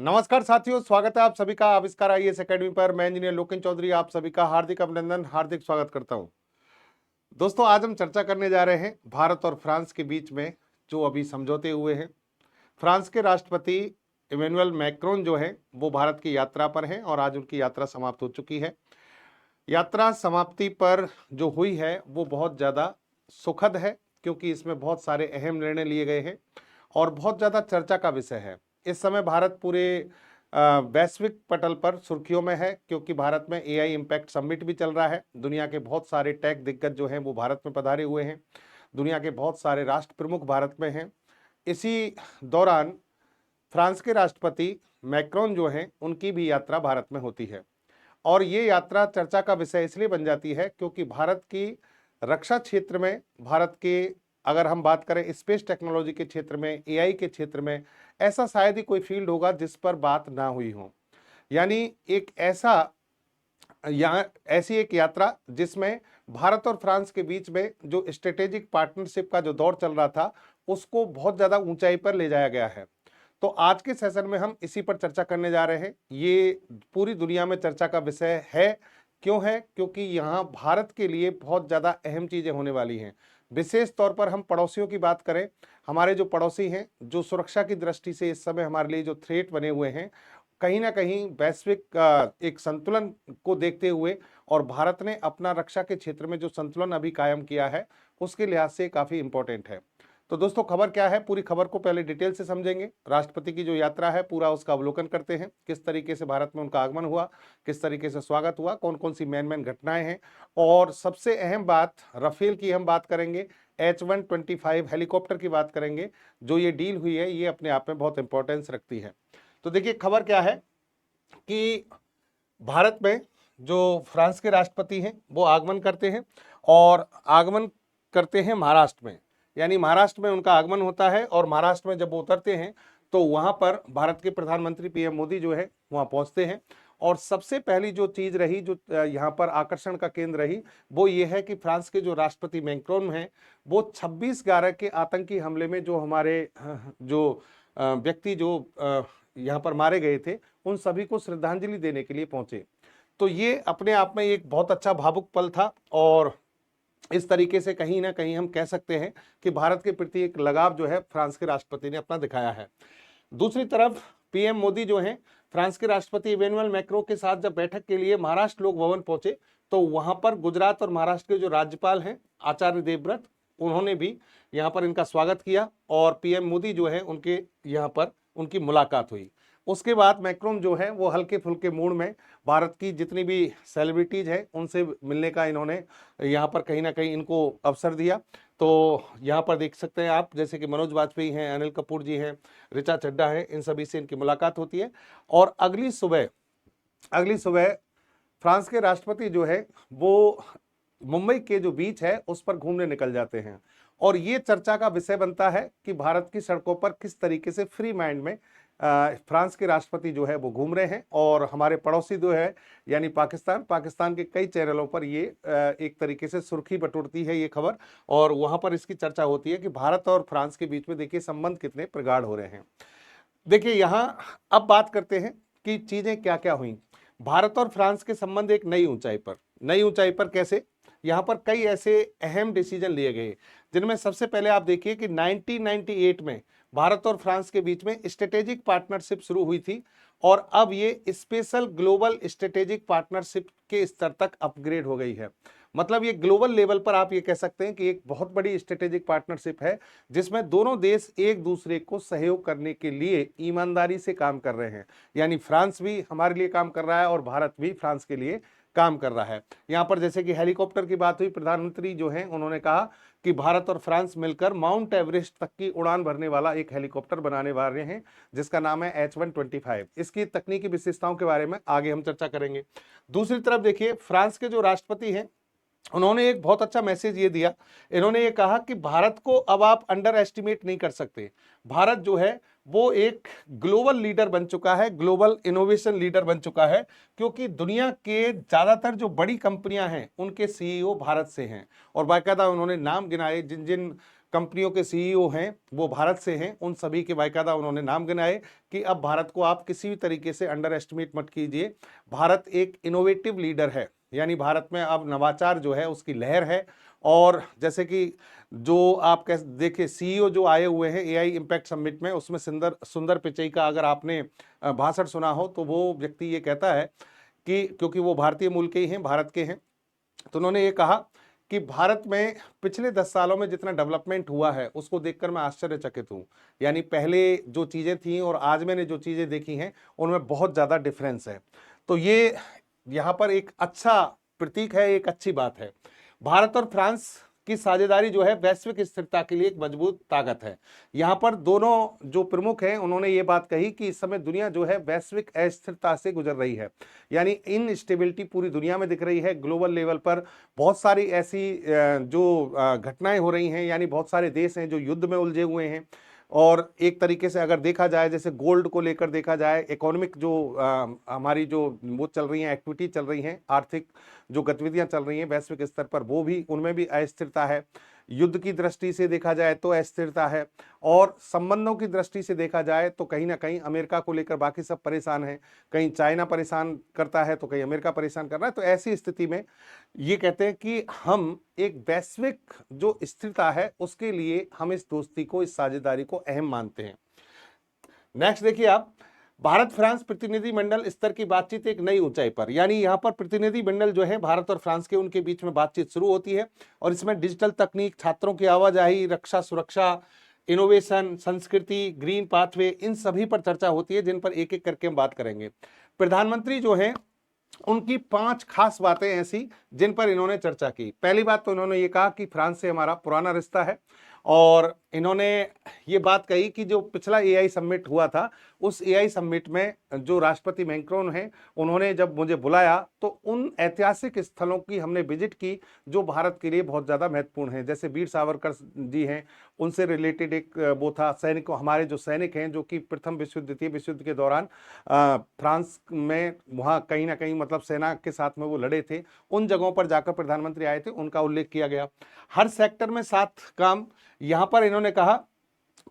नमस्कार साथियों, स्वागत है आप सभी का आविष्कार आईएएस एकेडमी पर। मैं इंजीनियर लोकेन चौधरी आप सभी का हार्दिक अभिनंदन, हार्दिक स्वागत करता हूं। दोस्तों, आज हम चर्चा करने जा रहे हैं भारत और फ्रांस के बीच में जो अभी समझौते हुए हैं। फ्रांस के राष्ट्रपति इमैनुअल मैक्रोन जो है वो भारत की यात्रा पर हैं और आज उनकी यात्रा समाप्त हो चुकी है। यात्रा समाप्ति पर जो हुई है वो बहुत ज़्यादा सुखद है, क्योंकि इसमें बहुत सारे अहम निर्णय लिए गए हैं और बहुत ज़्यादा चर्चा का विषय है। इस समय भारत पूरे वैश्विक पटल पर सुर्खियों में है, क्योंकि भारत में एआई इम्पैक्ट समिट भी चल रहा है। दुनिया के बहुत सारे टेक दिग्गज जो हैं वो भारत में पधारे हुए हैं। दुनिया के बहुत सारे राष्ट्र प्रमुख भारत में हैं। इसी दौरान फ्रांस के राष्ट्रपति मैक्रोन जो हैं उनकी भी यात्रा भारत में होती है और ये यात्रा चर्चा का विषय इसलिए बन जाती है क्योंकि भारत की रक्षा क्षेत्र में, भारत के अगर हम बात करें स्पेस टेक्नोलॉजी के क्षेत्र में, एआई के क्षेत्र में, ऐसा शायद ही कोई फील्ड होगा जिस पर बात ना हुई हो। यानी एक ऐसी एक यात्रा जिसमें भारत और फ्रांस के बीच में जो स्ट्रेटेजिक पार्टनरशिप का जो दौर चल रहा था उसको बहुत ज़्यादा ऊंचाई पर ले जाया गया है। तो आज के सेशन में हम इसी पर चर्चा करने जा रहे हैं। ये पूरी दुनिया में चर्चा का विषय है। क्यों है? क्योंकि यहाँ भारत के लिए बहुत ज़्यादा अहम चीज़ें होने वाली हैं। विशेष तौर पर हम पड़ोसियों की बात करें, हमारे जो पड़ोसी हैं, जो सुरक्षा की दृष्टि से इस समय हमारे लिए जो थ्रेट बने हुए हैं, कहीं ना कहीं वैश्विक एक संतुलन को देखते हुए और भारत ने अपना रक्षा के क्षेत्र में जो संतुलन अभी कायम किया है उसके लिहाज से काफ़ी इंपॉर्टेंट है। तो दोस्तों, खबर क्या है, पूरी खबर को पहले डिटेल से समझेंगे। राष्ट्रपति की जो यात्रा है पूरा उसका अवलोकन करते हैं, किस तरीके से भारत में उनका आगमन हुआ, किस तरीके से स्वागत हुआ, कौन कौन सी मेन घटनाएं हैं और सबसे अहम बात राफेल की हम बात करेंगे, H125 हेलीकॉप्टर की बात करेंगे। जो ये डील हुई है ये अपने आप में बहुत इंपॉर्टेंस रखती है। तो देखिए, खबर क्या है कि भारत में जो फ्रांस के राष्ट्रपति हैं वो आगमन करते हैं और आगमन करते हैं महाराष्ट्र में। यानी महाराष्ट्र में उनका आगमन होता है और महाराष्ट्र में जब वो उतरते हैं तो वहाँ पर भारत के प्रधानमंत्री पीएम मोदी जो है वहाँ पहुँचते हैं। और सबसे पहली जो चीज़ रही, जो यहाँ पर आकर्षण का केंद्र रही, वो ये है कि फ्रांस के जो राष्ट्रपति मैक्रोन हैं वो 26/11 के आतंकी हमले में जो हमारे जो व्यक्ति जो यहाँ पर मारे गए थे उन सभी को श्रद्धांजलि देने के लिए पहुंचे। तो ये अपने आप में एक बहुत अच्छा भावुक पल था और इस तरीके से कहीं ना कहीं हम कह सकते हैं कि भारत के प्रति एक लगाव जो है फ्रांस के राष्ट्रपति ने अपना दिखाया है। दूसरी तरफ पीएम मोदी जो हैं फ्रांस के राष्ट्रपति इमैनुअल मैक्रों के साथ जब बैठक के लिए महाराष्ट्र लोक भवन पहुंचे तो वहां पर गुजरात और महाराष्ट्र के जो राज्यपाल हैं आचार्य देवव्रत, उन्होंने भी यहाँ पर इनका स्वागत किया और पीएम मोदी जो है उनके यहाँ पर उनकी मुलाकात हुई। उसके बाद मैक्रोन जो है वो हल्के फुल्के मूड में भारत की जितनी भी सेलिब्रिटीज हैं उनसे मिलने का इन्होंने यहाँ पर कहीं ना कहीं इनको अवसर दिया। तो यहाँ पर देख सकते हैं आप, जैसे कि मनोज वाजपेयी हैं, अनिल कपूर जी हैं, ऋचा चड्ढा हैं, इन सभी से इनकी मुलाकात होती है। और अगली सुबह फ्रांस के राष्ट्रपति जो है वो मुंबई के जो बीच है उस पर घूमने निकल जाते हैं और ये चर्चा का विषय बनता है कि भारत की सड़कों पर किस तरीके से फ्री माइंड में फ्रांस के राष्ट्रपति जो है वो घूम रहे हैं। और हमारे पड़ोसी जो है यानी पाकिस्तान के कई चैनलों पर ये एक तरीके से सुर्खी बटोरती है ये खबर और वहां पर इसकी चर्चा होती है कि भारत और फ्रांस के बीच में देखिए संबंध कितने प्रगाढ़ हो रहे हैं। देखिए, यहाँ अब बात करते हैं कि चीजें क्या क्या हुई। भारत और फ्रांस के संबंध एक नई ऊंचाई पर कैसे? यहाँ पर कई ऐसे अहम डिसीजन लिए गए जिनमें सबसे पहले आप देखिए कि 1998 में भारत और फ्रांस के बीच में स्ट्रेटेजिक पार्टनरशिप शुरू हुई थी और अब ये स्पेशल ग्लोबल स्ट्रेटेजिक पार्टनरशिप के स्तर तक अपग्रेड हो गई है। मतलब ये ग्लोबल लेवल पर आप ये कह सकते हैं कि एक बहुत बड़ी स्ट्रेटेजिक पार्टनरशिप है जिसमें दोनों देश एक दूसरे को सहयोग करने के लिए ईमानदारी से काम कर रहे हैं। यानी फ्रांस भी हमारे लिए काम कर रहा है और भारत भी फ्रांस के लिए काम कर रहा है। यहाँ पर जैसे कि हेलीकॉप्टर की बात हुई, प्रधानमंत्री जो हैं उन्होंने कहा कि भारत और फ्रांस मिलकर माउंट एवरेस्ट तक की उड़ान भरने वाला एक हेलीकॉप्टर बनाने वाले हैं जिसका नाम है H125। इसकी तकनीकी विशेषताओं के बारे में आगे हम चर्चा करेंगे। दूसरी तरफ देखिए, फ्रांस के जो राष्ट्रपति हैं उन्होंने एक बहुत अच्छा मैसेज ये दिया। इन्होंने ये कहा कि भारत को अब आप अंडर एस्टिमेट नहीं कर सकते। भारत जो है वो एक ग्लोबल लीडर बन चुका है, ग्लोबल इनोवेशन लीडर बन चुका है, क्योंकि दुनिया के ज्यादातर जो बड़ी कंपनियां हैं उनके सीईओ भारत से हैं। और बाकायदा उन्होंने नाम गिनाए जिन जिन कंपनियों के सीईओ हैं वो भारत से हैं, उन सभी के बाकायदा उन्होंने नाम गिनाए कि अब भारत को आप किसी भी तरीके से अंडर एस्टिमेट मत कीजिए। भारत एक इनोवेटिव लीडर है, यानी भारत में अब नवाचार जो है उसकी लहर है। और जैसे कि जो आप कह देखिए सीईओ जो आए हुए हैं एआई इम्पैक्ट समिट में, उसमें सुंदर पिचई का अगर आपने भाषण सुना हो तो वो व्यक्ति ये कहता है कि क्योंकि वो भारतीय मूल के ही हैं, भारत के हैं, तो उन्होंने ये कहा कि भारत में पिछले 10 सालों में जितना डेवलपमेंट हुआ है उसको देखकर मैं आश्चर्यचकित हूँ। यानी पहले जो चीज़ें थी और आज मैंने जो चीज़ें देखी हैं उनमें बहुत ज़्यादा डिफरेंस है। तो ये यहाँ पर एक अच्छा प्रतीक है, एक अच्छी बात है। भारत और फ्रांस की साझेदारी जो है वैश्विक स्थिरता के लिए एक मजबूत ताकत है। यहाँ पर दोनों जो प्रमुख हैं उन्होंने ये बात कही कि इस समय दुनिया जो है वैश्विक अस्थिरता से गुजर रही है, यानी इनस्टेबिलिटी पूरी दुनिया में दिख रही है। ग्लोबल लेवल पर बहुत सारी ऐसी जो घटनाएं हो रही हैं, यानी बहुत सारे देश हैं जो युद्ध में उलझे हुए हैं। और एक तरीके से अगर देखा जाए, जैसे गोल्ड को लेकर देखा जाए, इकोनॉमिक जो हमारी जो वो चल रही हैं, एक्टिविटी चल रही हैं, आर्थिक जो गतिविधियां चल रही हैं वैश्विक स्तर पर, वो भी उनमें भी अस्थिरता है। युद्ध की दृष्टि से देखा जाए तो अस्थिरता है, और संबंधों की दृष्टि से देखा जाए तो कहीं ना कहीं अमेरिका को लेकर बाकी सब परेशान हैं। कहीं चाइना परेशान करता है तो कहीं अमेरिका परेशान कर रहा है। तो ऐसी स्थिति में ये कहते हैं कि हम एक वैश्विक जो स्थिरता है उसके लिए हम इस दोस्ती को, इस साझेदारी को अहम मानते हैं। नेक्स्ट देखिए आप, भारत फ्रांस प्रतिनिधिमंडल स्तर की बातचीत एक नई ऊंचाई पर, यानी यहाँ पर प्रतिनिधिमंडल जो है भारत और फ्रांस के, उनके बीच में बातचीत शुरू होती है। और इसमें डिजिटल तकनीक, छात्रों की आवाजाही, रक्षा सुरक्षा, इनोवेशन, संस्कृति, ग्रीन पाथवे, इन सभी पर चर्चा होती है, जिन पर एक एक करके हम बात करेंगे। प्रधानमंत्री जो है उनकी 5 खास बातें ऐसी जिन पर इन्होंने चर्चा की। पहली बात तो इन्होंने ये कहा कि फ्रांस से हमारा पुराना रिश्ता है, और इन्होंने ये बात कही कि जो पिछला एआई समिट हुआ था उस एआई समिट में जो राष्ट्रपति मैक्रोन हैं उन्होंने जब मुझे बुलाया तो उन ऐतिहासिक स्थलों की हमने विजिट की जो भारत के लिए बहुत ज़्यादा महत्वपूर्ण हैं। जैसे वीर सावरकर जी हैं, उनसे रिलेटेड एक वो था, सैनिक, हमारे जो सैनिक हैं जो कि प्रथम विश्व युद्ध, द्वितीय विश्व युद्ध के दौरान फ्रांस में वहाँ कहीं ना कहीं मतलब सेना के साथ में वो लड़े थे, उन जगहों पर जाकर प्रधानमंत्री आए थे, उनका उल्लेख किया गया। हर सेक्टर में साथ काम, यहाँ पर इन्होंने कहा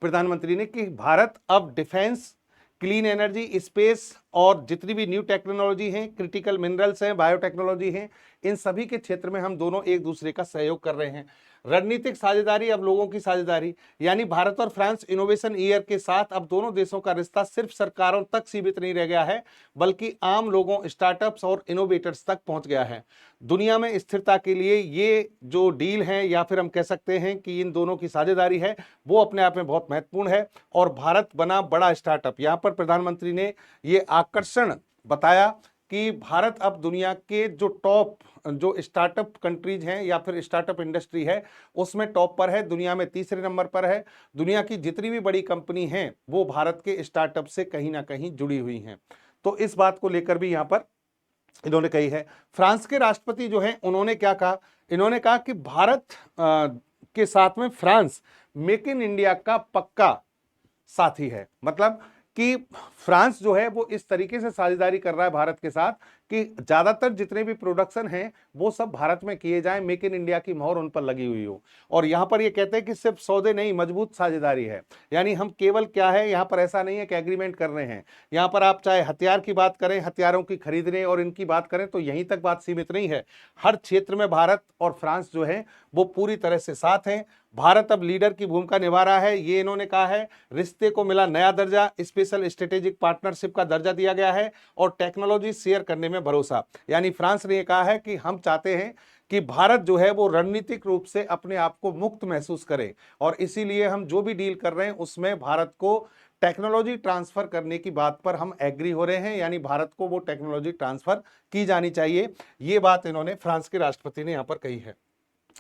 प्रधानमंत्री ने कि भारत अब डिफेंस, क्लीन एनर्जी, स्पेस और जितनी भी न्यू टेक्नोलॉजी हैं, क्रिटिकल मिनरल्स हैं, बायोटेक्नोलॉजी हैं, इन सभी के क्षेत्र में हम दोनों एक दूसरे का सहयोग कर रहे हैं। रणनीतिक साझेदारी, अब लोगों की साझेदारी, यानी भारत और फ्रांस इनोवेशन ईयर के साथ अब दोनों देशों का रिश्ता सिर्फ सरकारों तक सीमित नहीं रह गया है, बल्कि आम लोगों, स्टार्टअप्स और इनोवेटर्स तक पहुंच गया है। दुनिया में स्थिरता के लिए ये जो डील है, या फिर हम कह सकते हैं कि इन दोनों की साझेदारी है, वो अपने आप में बहुत महत्वपूर्ण है। और भारत बना बड़ा स्टार्टअप, यहाँ पर प्रधानमंत्री ने ये आकर्षण बताया कि भारत अब दुनिया के जो टॉप जो स्टार्टअप कंट्रीज हैं या फिर स्टार्टअप इंडस्ट्री है उसमें टॉप पर है, दुनिया में तीसरे नंबर पर है। दुनिया की जितनी भी बड़ी कंपनी हैं वो भारत के स्टार्टअप से कहीं ना कहीं जुड़ी हुई हैं। तो इस बात को लेकर भी यहाँ पर इन्होंने कही है। फ्रांस के राष्ट्रपति जो हैं उन्होंने क्या कहा, इन्होंने कहा कि भारत के साथ में फ्रांस मेक इन इंडिया का पक्का साथी है। मतलब कि फ्रांस जो है वो इस तरीके से साझेदारी कर रहा है भारत के साथ कि ज्यादातर जितने भी प्रोडक्शन हैं वो सब भारत में किए जाएं, मेक इन इंडिया की मोहर उन पर लगी हुई हो। और यहाँ पर ये कहते हैं कि सिर्फ सौदे नहीं, मजबूत साझेदारी है। यानी हम केवल क्या है, यहाँ पर ऐसा नहीं है कि एग्रीमेंट कर रहे हैं, यहाँ पर आप चाहे हथियार की बात करें, हथियारों की खरीदने और इनकी बात करें तो यहीं तक बात सीमित नहीं है। हर क्षेत्र में भारत और फ्रांस जो है वो पूरी तरह से साथ हैं। भारत अब लीडर की भूमिका निभा रहा है, ये इन्होंने कहा है। रिश्ते को मिला नया दर्जा, स्पेशल स्ट्रेटेजिक पार्टनरशिप का दर्जा दिया गया है, और टेक्नोलॉजी शेयर करने में भरोसा। यानी फ्रांस ने कहा है कि हम चाहते हैं कि भारत जो है वो रणनीतिक रूप से अपने आप को मुक्त महसूस करे, और इसीलिए हम जो भी डील कर रहे हैं उसमें भारत को टेक्नोलॉजी ट्रांसफर करने की बात पर हम एग्री हो रहे हैं, यानी भारत को वो टेक्नोलॉजी ट्रांसफर की जानी चाहिए। ये बात इन्होंने फ्रांस के राष्ट्रपति ने यहाँ पर कही है।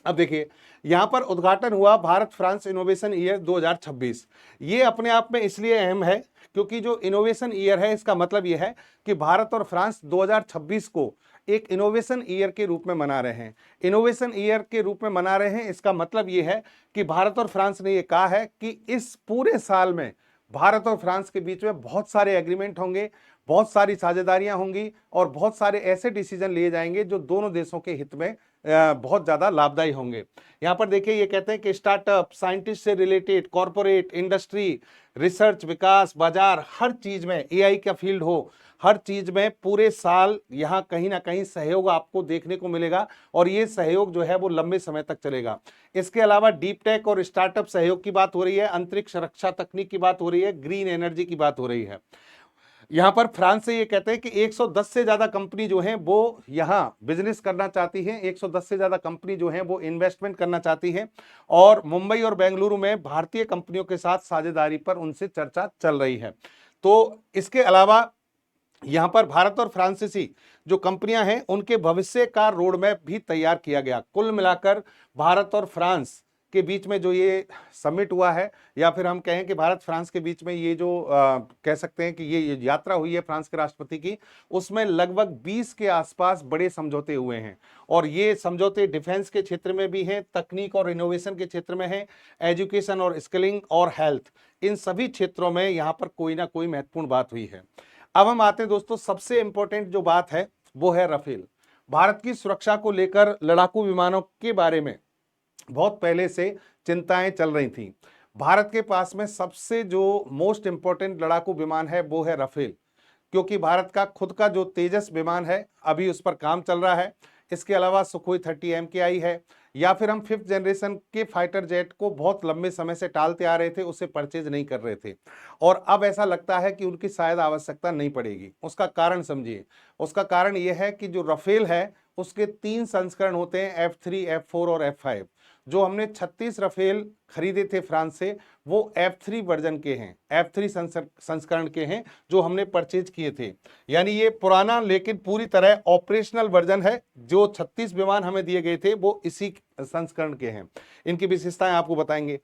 अब देखिए यहां पर उद्घाटन हुआ भारत फ्रांस इनोवेशन ईयर 2026। ये अपने आप में इसलिए अहम है क्योंकि जो इनोवेशन ईयर है इसका मतलब यह है कि भारत और फ्रांस 2026 को एक इनोवेशन ईयर के रूप में मना रहे हैं। इनोवेशन ईयर के रूप में मना रहे हैं, इसका मतलब यह है कि भारत और फ्रांस ने यह कहा है कि इस पूरे साल में भारत और फ्रांस के बीच में बहुत सारे एग्रीमेंट होंगे, बहुत सारी साझेदारियां होंगी, और बहुत सारे ऐसे डिसीजन लिए जाएंगे जो दोनों देशों के हित में बहुत ज्यादा लाभदायी होंगे। यहाँ पर देखिए ये कहते हैं कि स्टार्टअप, साइंटिस्ट से रिलेटेड, कॉरपोरेट, इंडस्ट्री, रिसर्च, विकास, बाजार, हर चीज में एआई का फील्ड हो, हर चीज में पूरे साल यहाँ कहीं ना कहीं सहयोग आपको देखने को मिलेगा और ये सहयोग जो है वो लंबे समय तक चलेगा। इसके अलावा डीप टेक और स्टार्टअप सहयोग की बात हो रही है, अंतरिक्ष रक्षा तकनीक की बात हो रही है, ग्रीन एनर्जी की बात हो रही है। यहाँ पर फ्रांस से ये कहते हैं कि 110 से ज्यादा कंपनी जो हैं वो यहाँ बिजनेस करना चाहती हैं, 110 से ज्यादा कंपनी जो हैं वो इन्वेस्टमेंट करना चाहती हैं और मुंबई और बेंगलुरु में भारतीय कंपनियों के साथ साझेदारी पर उनसे चर्चा चल रही है। तो इसके अलावा यहाँ पर भारत और फ्रांसीसी जो कंपनियां हैं उनके भविष्य का रोड मैप भी तैयार किया गया। कुल मिलाकर भारत और फ्रांस के बीच में जो ये समिट हुआ है, या फिर हम कहें कि भारत फ्रांस के बीच में ये जो कह सकते हैं कि ये यात्रा हुई है फ्रांस के राष्ट्रपति की, उसमें लगभग 20 के आसपास बड़े समझौते हुए हैं और ये समझौते डिफेंस के क्षेत्र में भी हैं, तकनीक और इनोवेशन के क्षेत्र में हैं, एजुकेशन और स्किलिंग और हेल्थ, इन सभी क्षेत्रों में यहाँ पर कोई ना कोई महत्वपूर्ण बात हुई है। अब हम आते हैं दोस्तों, सबसे इंपॉर्टेंट जो बात है वो है राफेल। भारत की सुरक्षा को लेकर लड़ाकू विमानों के बारे में बहुत पहले से चिंताएं चल रही थी। भारत के पास में सबसे जो मोस्ट इंपॉर्टेंट लड़ाकू विमान है वो है राफेल, क्योंकि भारत का खुद का जो तेजस विमान है अभी उस पर काम चल रहा है। इसके अलावा सुखोई 30 MKI है, या फिर हम 5th जनरेशन के फाइटर जेट को बहुत लंबे समय से टालते आ रहे थे, उसे परचेज नहीं कर रहे थे और अब ऐसा लगता है कि उनकी शायद आवश्यकता नहीं पड़ेगी। उसका कारण समझिए, उसका कारण यह है कि जो राफेल है उसके 3 संस्करण होते हैं, F3, F4 और F5। जो हमने 36 राफेल खरीदे थे फ्रांस से वो F3 वर्जन के हैं, F3 संस्करण के हैं जो हमने परचेज किए थे। यानी ये पुराना लेकिन पूरी तरह ऑपरेशनल वर्जन है। जो 36 विमान हमें दिए गए थे वो इसी संस्करण के हैं। इनकी विशेषताएं आपको बताएंगे।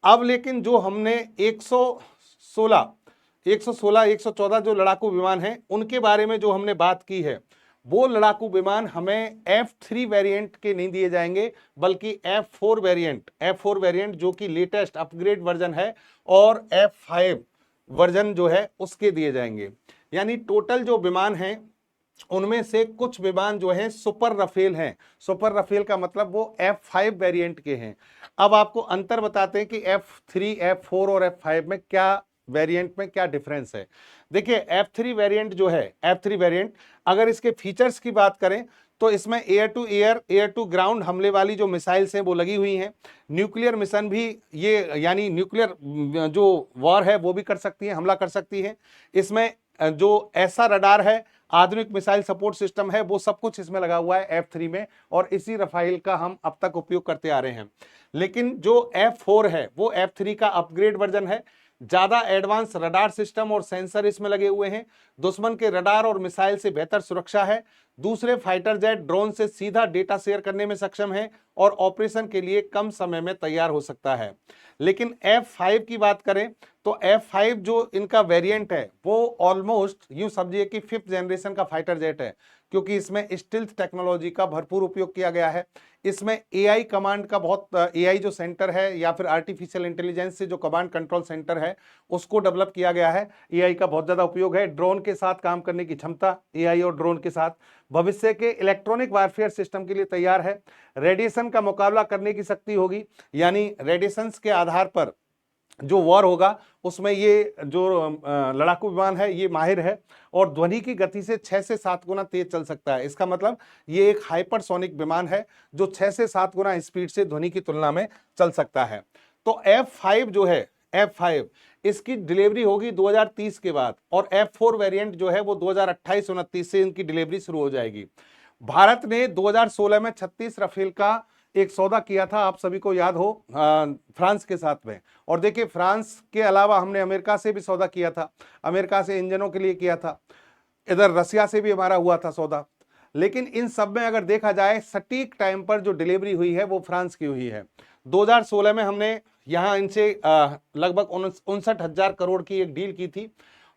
अब लेकिन जो हमने 116, 114 जो लड़ाकू विमान हैं उनके बारे में जो हमने बात की है, वो लड़ाकू विमान हमें F3 वेरिएंट के नहीं दिए जाएंगे बल्कि F4 वेरिएंट जो कि लेटेस्ट अपग्रेड वर्जन है और F5 वर्जन जो है उसके दिए जाएंगे। यानी टोटल जो विमान हैं उनमें से कुछ विमान जो हैं सुपर राफेल हैं। सुपर राफेल का मतलब वो F5 वेरिएंट के हैं। अब आपको अंतर बताते हैं कि F3, F4 और F5 में क्या वेरिएंट में क्या डिफरेंस है। देखिए F3 वेरिएंट जो है, F3 वेरिएंट अगर इसके फीचर्स की बात करें तो इसमें air to air, air to ground हमले वाली जो मिसाइल्स हैं वो लगी हुई हैं। न्यूक्लियर मिशन भी ये यानी न्यूक्लियर जो वॉर है वो भी कर सकती है, हमला कर सकती है। इसमें जो ऐसा रडार है, आधुनिक मिसाइल सपोर्ट सिस्टम है, वो सब कुछ इसमें लगा हुआ है F3 में और इसी राफेल का हम अब तक उपयोग करते आ रहे हैं। लेकिन जो F4 है वो F3 का अपग्रेड वर्जन है। ज्यादा एडवांस रडार सिस्टम और सेंसर इसमें लगे हुए हैं। दुश्मन के रडार और मिसाइल से बेहतर सुरक्षा है। दूसरे फाइटर जेट ड्रोन से सीधा डेटा शेयर करने में सक्षम है और ऑपरेशन के लिए कम समय में तैयार हो सकता है। लेकिन F5 की बात करें तो F5 जो इनका वेरिएंट है वो ऑलमोस्ट यूं समझिए कि 5th जनरेशन का फाइटर जेट है, क्योंकि इसमें स्टिल्थ टेक्नोलॉजी का भरपूर उपयोग किया गया है। इसमें एआई कमांड का बहुत एआई जो सेंटर है या फिर आर्टिफिशियल इंटेलिजेंस से जो कमांड कंट्रोल सेंटर है उसको डेवलप किया गया है। एआई का बहुत ज्यादा उपयोग है। ड्रोन के साथ काम करने की क्षमता एआई और ड्रोन के साथ, भविष्य के इलेक्ट्रॉनिक वारफेयर सिस्टम के लिए तैयार है। रेडिएशन का मुकाबला करने की शक्ति होगी, यानी रेडिएशंस के आधार पर जो वॉर होगा उसमें ये जो लड़ाकू विमान है ये माहिर है और ध्वनि की गति से 6 से 7 गुना तेज चल सकता है। इसका मतलब ये एक हाइपरसोनिक विमान है जो 6 से 7 गुना स्पीड से ध्वनि की तुलना में चल सकता है। तो F5 जो है, F5 इसकी डिलीवरी होगी 2030 के बाद और F4 वेरिएंट जो है वो 2028-29 से इनकी डिलीवरी शुरू हो जाएगी। भारत ने 2016 में 36 राफेल का एक सौदा किया था, आप सभी को याद हो, फ्रांस के साथ में। और देखिए फ्रांस के अलावा हमने अमेरिका से भी सौदा किया था, अमेरिका से इंजनों के लिए किया था, इधर रसिया से भी हमारा हुआ था सौदा। लेकिन इन सब में अगर देखा जाए सटीक टाइम पर जो डिलीवरी हुई है वो फ्रांस की हुई है। 2016 में हमने यहाँ इनसे लगभग 59,000 करोड़ की एक डील की थी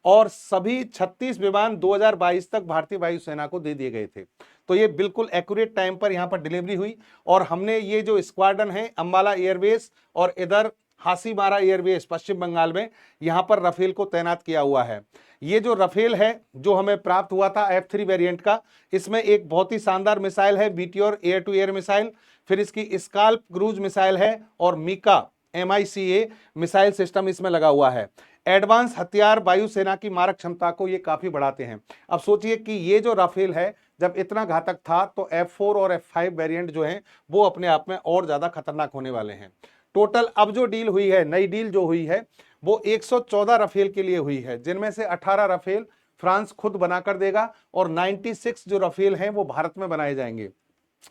और सभी 36 विमान 2022 तक भारतीय वायुसेना को दे दिए गए थे। तो ये बिल्कुल एक्यूरेट टाइम पर यहाँ पर डिलीवरी हुई और हमने ये जो स्क्वाड्रन है अंबाला एयरबेस और इधर हासीमारा एयरबेस पश्चिम बंगाल में, यहां पर राफेल को तैनात किया हुआ है। ये जो राफेल है जो हमें प्राप्त हुआ था F3 वेरिएंट का, इसमें एक बहुत ही शानदार मिसाइल है meteor air to air missile, फिर इसकी स्काल्प क्रूज मिसाइल है और मीका MICA मिसाइल सिस्टम इसमें लगा हुआ है। एडवांस हथियार वायुसेना की मारक क्षमता को ये काफी बढ़ाते हैं। अब सोचिए कि ये जो राफेल है जब इतना घातक था तो F4 और F5 वेरिएंट जो हैं वो अपने आप में और ज्यादा खतरनाक होने वाले हैं। टोटल अब जो डील हुई है, नई डील जो हुई है वो 114 राफेल के लिए हुई है, जिनमें से 18 राफेल फ्रांस खुद बनाकर देगा और 96 जो राफेल हैं वो भारत में बनाए जाएंगे।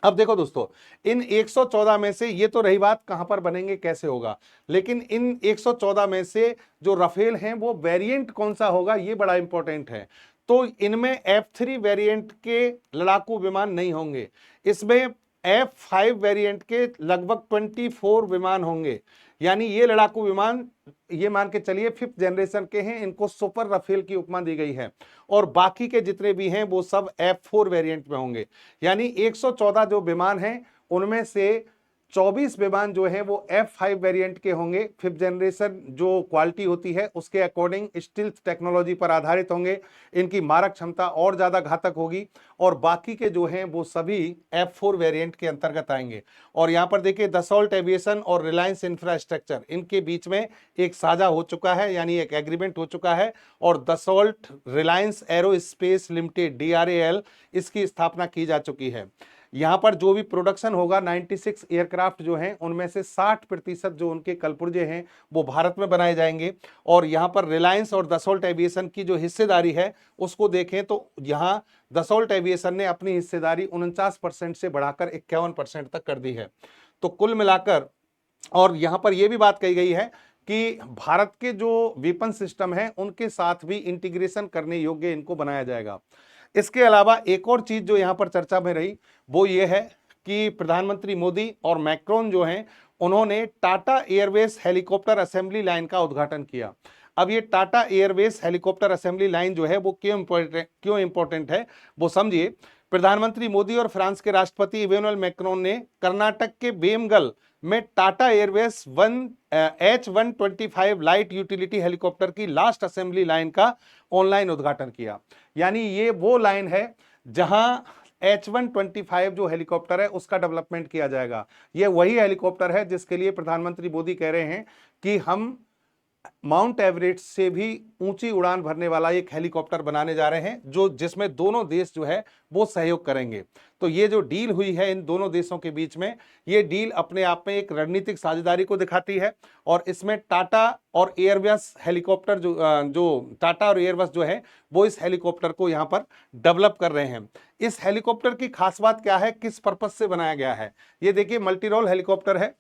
अब देखो दोस्तों, इन 114 में से ये तो रही बात कहां पर बनेंगे कैसे होगा, लेकिन इन 114 में से जो राफेल हैं वो वेरिएंट कौन सा होगा ये बड़ा इंपॉर्टेंट है। तो इनमें F3 वेरिएंट के लड़ाकू विमान नहीं होंगे, इसमें F5 वेरिएंट के लगभग 24 विमान होंगे। यानी ये लड़ाकू विमान ये मान के चलिए 5th जनरेशन के हैं, इनको सुपर राफेल की उपमा दी गई है और बाकी के जितने भी हैं वो सब F4 वेरिएंट में होंगे। यानी 114 जो विमान हैं उनमें से 24 विमान जो हैं वो F5 वेरिएंट के होंगे। 5th जनरेशन जो क्वालिटी होती है उसके अकॉर्डिंग स्टील्थ टेक्नोलॉजी पर आधारित होंगे, इनकी मारक क्षमता और ज्यादा घातक होगी और बाकी के जो हैं वो सभी F4 वेरिएंट के अंतर्गत आएंगे। और यहाँ पर देखिए दसॉल्ट एविएशन और रिलायंस इंफ्रास्ट्रक्चर इनके बीच में एक साझा हो चुका है, यानी एक एग्रीमेंट हो चुका है और Dassault Reliance aerospace limited DRAL इसकी स्थापना की जा चुकी है। यहां पर जो भी प्रोडक्शन होगा 96 एयरक्राफ्ट जो हैं उनमें से 60% जो उनके कलपुर्जे हैं वो भारत में बनाए जाएंगे। और यहां पर रिलायंस और दसॉल्ट एविएशन की जो हिस्सेदारी है उसको देखें तो यहां दसॉल्ट एविएशन ने अपनी हिस्सेदारी 49% से बढ़ाकर 51% तक कर दी है। तो कुल मिलाकर, और यहां पर यह भी बात कही गई है कि भारत के जो वेपन सिस्टम है उनके साथ भी इंटीग्रेशन करने योग्य इनको बनाया जाएगा। इसके अलावा एक और चीज जो यहां पर चर्चा में रही वो ये है कि प्रधानमंत्री मोदी और मैक्रोन जो हैं उन्होंने Tata Airways helicopter assembly line का उद्घाटन किया। अब ये Tata Airways helicopter assembly line जो है वो क्यों इंपॉर्टेंट है वो समझिए। प्रधानमंत्री मोदी और फ्रांस के राष्ट्रपति इमैनुअल मैक्रोन ने कर्नाटक के वेमगल में Tata Airways H125 light utility helicopter की लास्ट असेंबली लाइन का ऑनलाइन उद्घाटन किया। यानी ये वो लाइन है जहां H125 जो हेलीकॉप्टर है उसका डेवलपमेंट किया जाएगा। ये वही हेलीकॉप्टर है जिसके लिए प्रधानमंत्री मोदी कह रहे हैं कि हम माउंट एवरेस्ट से भी ऊंची उड़ान भरने वाला एक हेलीकॉप्टर बनाने जा रहे हैं जो जिसमें दोनों देश जो है वो सहयोग करेंगे। तो ये जो डील हुई है इन दोनों देशों के बीच में, ये डील अपने आप में एक रणनीतिक साझेदारी को दिखाती है और इसमें टाटा और एयरबस हेलीकॉप्टर जो टाटा और एयरबस जो है वो इस हेलीकॉप्टर को यहाँ पर डेवलप कर रहे हैं। इस हेलीकॉप्टर की खास बात क्या है, किस पर्पज से बनाया गया है, ये देखिए मल्टी रोल हेलीकॉप्टर है।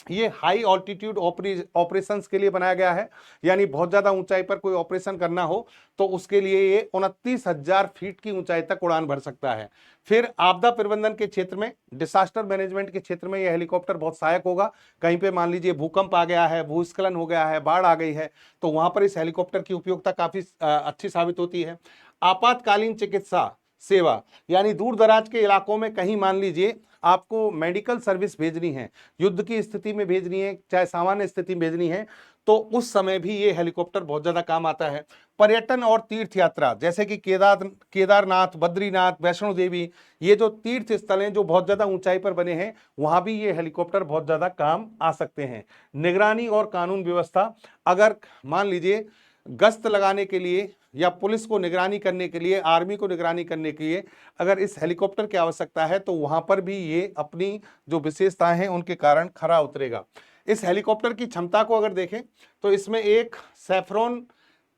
ये हाई ऑल्टीट्यूड ऑपरेशंस के लिए बनाया गया है, यानी बहुत ज्यादा ऊंचाई पर कोई ऑपरेशन करना हो तो उसके लिए ये 29,000 फीट की ऊंचाई तक उड़ान भर सकता है। फिर आपदा प्रबंधन के क्षेत्र में, डिसास्टर मैनेजमेंट के क्षेत्र में यह हेलीकॉप्टर बहुत सहायक होगा। कहीं पे मान लीजिए भूकंप आ गया है, भूस्खलन हो गया है, बाढ़ आ गई है, तो वहां पर इस हेलीकॉप्टर की उपयोगिता काफी अच्छी साबित होती है। आपातकालीन चिकित्सा सेवा, यानी दूर दराज के इलाकों में कहीं मान लीजिए आपको मेडिकल सर्विस भेजनी है, युद्ध की स्थिति में भेजनी है, चाहे सामान्य स्थिति में भेजनी है, तो उस समय भी ये हेलीकॉप्टर बहुत ज्यादा काम आता है। पर्यटन और तीर्थ यात्रा जैसे कि केदारनाथ, बद्रीनाथ, वैष्णो देवी, ये जो तीर्थ स्थल हैं जो बहुत ज्यादा ऊंचाई पर बने हैं, वहां भी ये हेलीकॉप्टर बहुत ज्यादा काम आ सकते हैं। निगरानी और कानून व्यवस्था, अगर मान लीजिए गश्त लगाने के लिए या पुलिस को निगरानी करने के लिए, आर्मी को निगरानी करने के लिए अगर इस हेलीकॉप्टर की आवश्यकता है तो वहां पर भी ये अपनी जो विशेषताएं हैं उनके कारण खरा उतरेगा। इस हेलीकॉप्टर की क्षमता को अगर देखें तो इसमें एक सैफ्रॉन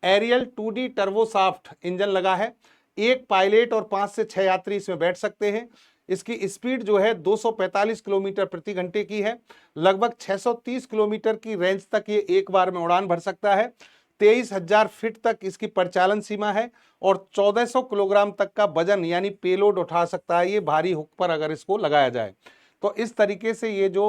एरियल 2D टर्बोसाफ्ट इंजन लगा है। एक पायलट और 5 से 6 यात्री इसमें बैठ सकते हैं। इसकी स्पीड जो है 245 किलोमीटर प्रति घंटे की है। लगभग 630 किलोमीटर की रेंज तक ये एक बार में उड़ान भर सकता है। 23,000 फीट तक इसकी परिचालन सीमा है और 1400 किलोग्राम तक का वजन यानी पेलोड उठा सकता है ये भारी हुक पर अगर इसको लगाया जाए। तो इस तरीके से ये जो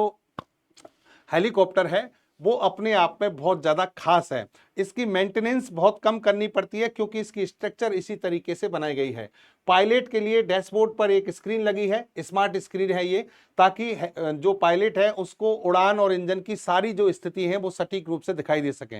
हेलीकॉप्टर है वो अपने आप में बहुत ज्यादा खास है। इसकी मेंटेनेंस बहुत कम करनी पड़ती है क्योंकि इसकी स्ट्रक्चर इसी तरीके से बनाई गई है। पायलट के लिए डैशबोर्ड पर एक स्क्रीन लगी है, स्मार्ट स्क्रीन है ये, ताकि जो पायलट है उसको उड़ान और इंजन की सारी जो स्थिति है वो सटीक रूप से दिखाई दे सके।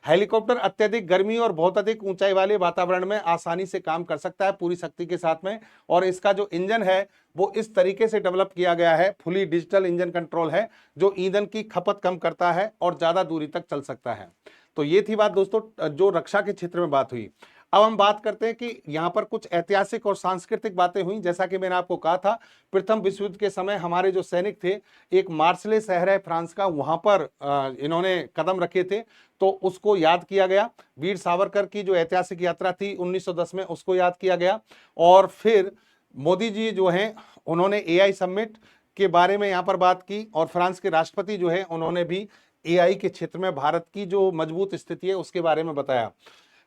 हेलीकॉप्टर अत्यधिक गर्मी और बहुत अधिक ऊंचाई वाले वातावरण में आसानी से काम कर सकता है पूरी शक्ति के साथ में। और इसका जो इंजन है वो इस तरीके से डेवलप किया गया है, फुली डिजिटल इंजन कंट्रोल है, जो ईंधन की खपत कम करता है और ज्यादा दूरी तक चल सकता है। तो ये थी बात दोस्तों जो रक्षा के क्षेत्र में बात हुई। अब हम बात करते हैं कि यहाँ पर कुछ ऐतिहासिक और सांस्कृतिक बातें हुई। जैसा कि मैंने आपको कहा था, प्रथम विश्व युद्ध के समय हमारे जो सैनिक थे, एक मार्सले शहर है फ्रांस का, वहां पर इन्होंने कदम रखे थे, तो उसको याद किया गया। वीर सावरकर की जो ऐतिहासिक यात्रा थी 1910 में, उसको याद किया गया। और फिर मोदी जी जो हैं उन्होंने एआई समिट के बारे में यहाँ पर बात की, और फ्रांस के राष्ट्रपति जो है उन्होंने भी एआई के क्षेत्र में भारत की जो मजबूत स्थिति है उसके बारे में बताया।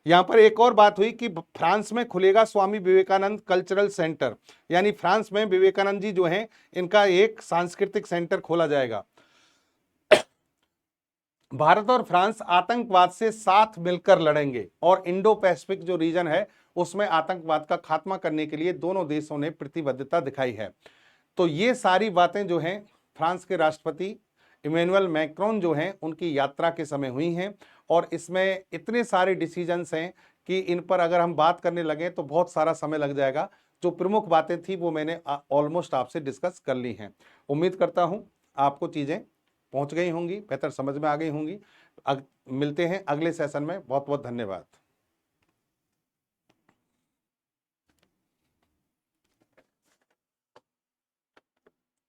यहाँ पर एक और बात हुई कि फ्रांस में खुलेगा स्वामी विवेकानंद कल्चरल सेंटर, यानी फ्रांस में विवेकानंद जी जो हैं इनका एक सांस्कृतिक सेंटर खोला जाएगा। भारत और फ्रांस आतंकवाद से साथ मिलकर लड़ेंगे और इंडो पैसिफिक जो रीजन है उसमें आतंकवाद का खात्मा करने के लिए दोनों देशों ने प्रतिबद्धता दिखाई है। तो ये सारी बातें जो हैं फ्रांस के राष्ट्रपति इमैनुअल मैक्रोन जो हैं उनकी यात्रा के समय हुई हैं, और इसमें इतने सारे डिसीजंस हैं कि इन पर अगर हम बात करने लगे तो बहुत सारा समय लग जाएगा। जो प्रमुख बातें थी वो मैंने ऑलमोस्ट आपसे डिस्कस कर ली हैं। उम्मीद करता हूं आपको चीज़ें पहुंच गई होंगी, बेहतर समझ में आ गई होंगी। मिलते हैं अगले सेशन में। बहुत बहुत धन्यवाद।